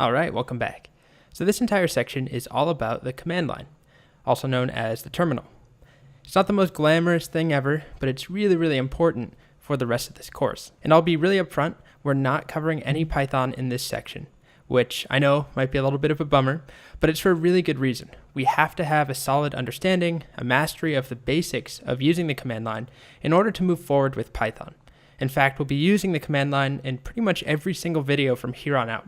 All right, welcome back. So this entire section is all about the command line, also known as the terminal. It's not the most glamorous thing ever, but it's really, really important for the rest of this course. And I'll be really upfront, we're not covering any Python in this section, which I know might be a little bit of a bummer, but it's for a really good reason. We have to have a solid understanding, a mastery of the basics of using the command line in order to move forward with Python. In fact, we'll be using the command line in pretty much every single video from here on out.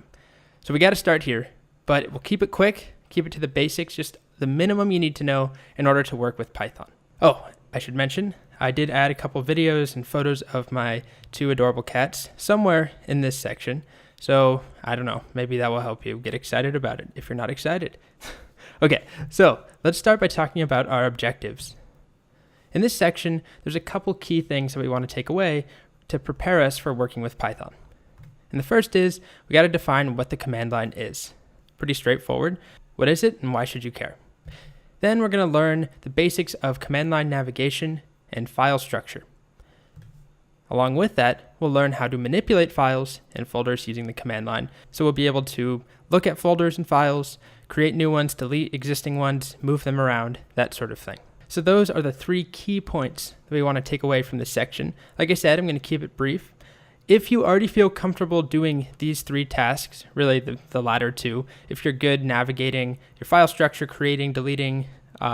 So we got to start here, but we'll keep it quick, keep it to the basics, just the minimum you need to know in order to work with Python. Oh, I should mention, I did add a couple videos and photos of my two adorable cats somewhere in this section. So I don't know, maybe that will help you get excited about it if you're not excited. Okay, so let's start by talking about our objectives. In this section, there's a couple key things that we want to take away to prepare us for working with Python. And the first is we got to define what the command line is. Pretty straightforward. What is it and why should you care? Then we're going to learn the basics of command line navigation and file structure. Along with that, we'll learn how to manipulate files and folders using the command line. So we'll be able to look at folders and files, create new ones, delete existing ones, move them around, that sort of thing. So those are the three key points that we want to take away from this section. Like I said, I'm going to keep it brief. If you already feel comfortable doing these three tasks, really the latter two, if you're good navigating your file structure, creating, deleting,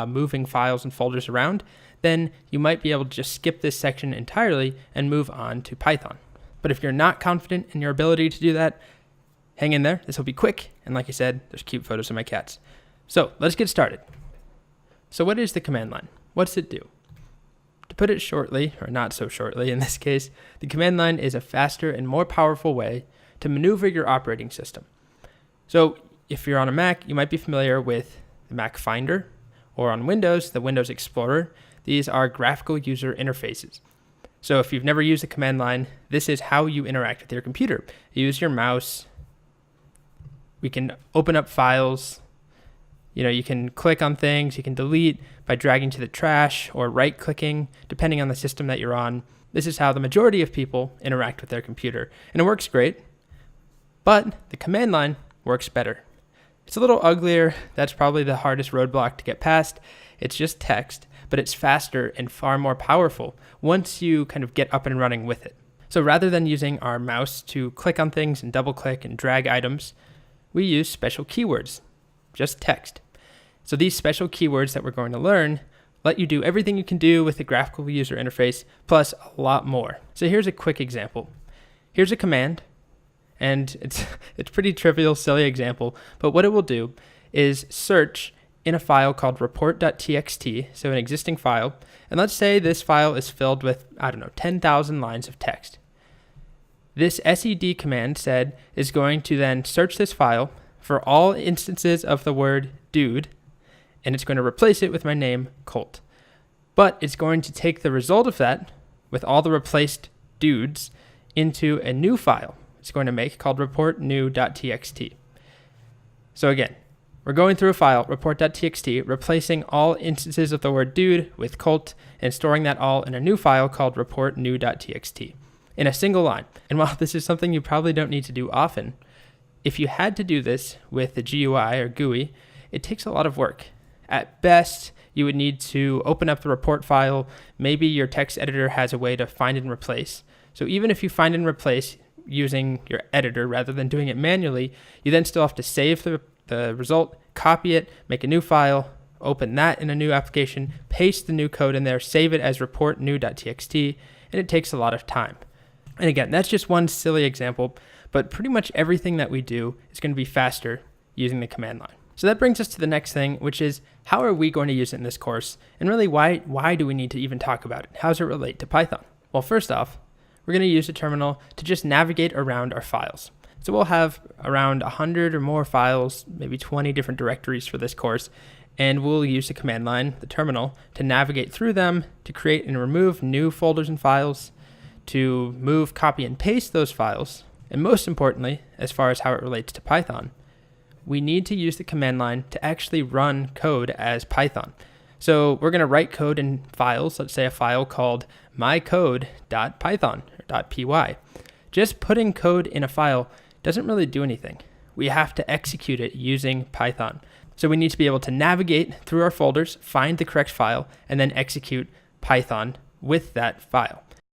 moving files and folders around, then you might be able to just skip this section entirely and move on to Python. But if you're not confident in your ability to do that, hang in there. This will be quick. And like I said, there's cute photos of my cats. So let's get started. So what is the command line? What's it do? To put it shortly, or not so shortly in this case, the command line is a faster and more powerful way to maneuver your operating system. So if you're on a Mac, you might be familiar with the Mac Finder, or on Windows, the Windows Explorer. These are graphical user interfaces. So if you've never used the command line, this is how you interact with your computer. You use your mouse. We can open up files. You can click on things, you can delete by dragging to the trash or right-clicking, depending on the system that you're on. This is how the majority of people interact with their computer. And it works great, but the command line works better. It's a little uglier. That's probably the hardest roadblock to get past. It's just text, but it's faster and far more powerful once you kind of get up and running with it. So rather than using our mouse to click on things and double-click and drag items, we use special keywords, just text. So these special keywords that we're going to learn let you do everything you can do with the graphical user interface, plus a lot more. So here's a quick example. Here's a command, and it's pretty trivial, silly example, but what it will do is search in a file called report.txt, so an existing file, and let's say this file is filled with, 10,000 lines of text. This sed command is going to then search this file for all instances of the word dude, and it's going to replace it with my name, Colt. But it's going to take the result of that, with all the replaced dudes, into a new file it's going to make called report.new.txt. So again, we're going through a file, report.txt, replacing all instances of the word dude with Colt, and storing that all in a new file called report.new.txt in a single line. And while this is something you probably don't need to do often, if you had to do this with the GUI or GUI, it takes a lot of work. At best, you would need to open up the report file. Maybe your text editor has a way to find and replace. So even if you find and replace using your editor rather than doing it manually, you then still have to save the result, copy it, make a new file, open that in a new application, paste the new code in there, save it as report.new.txt, and it takes a lot of time. And again, that's just one silly example, but pretty much everything that we do is going to be faster using the command line. So that brings us to the next thing, which is how are we going to use it in this course? And really, why do we need to even talk about it? How does it relate to Python? Well, first off, we're going to use the terminal to just navigate around our files. So we'll have around 100 or more files, maybe 20 different directories for this course, and we'll use the command line, the terminal, to navigate through them, to create and remove new folders and files, to move, copy, and paste those files, and most importantly, as far as how it relates to Python, we need to use the command line to actually run code as Python. So we're going to write code in files, let's say a file called mycode.python or .py. Just putting code in a file doesn't really do anything. we have to execute it using Python. So we need to be able to navigate through our folders, find the correct file, and then execute Python with that file.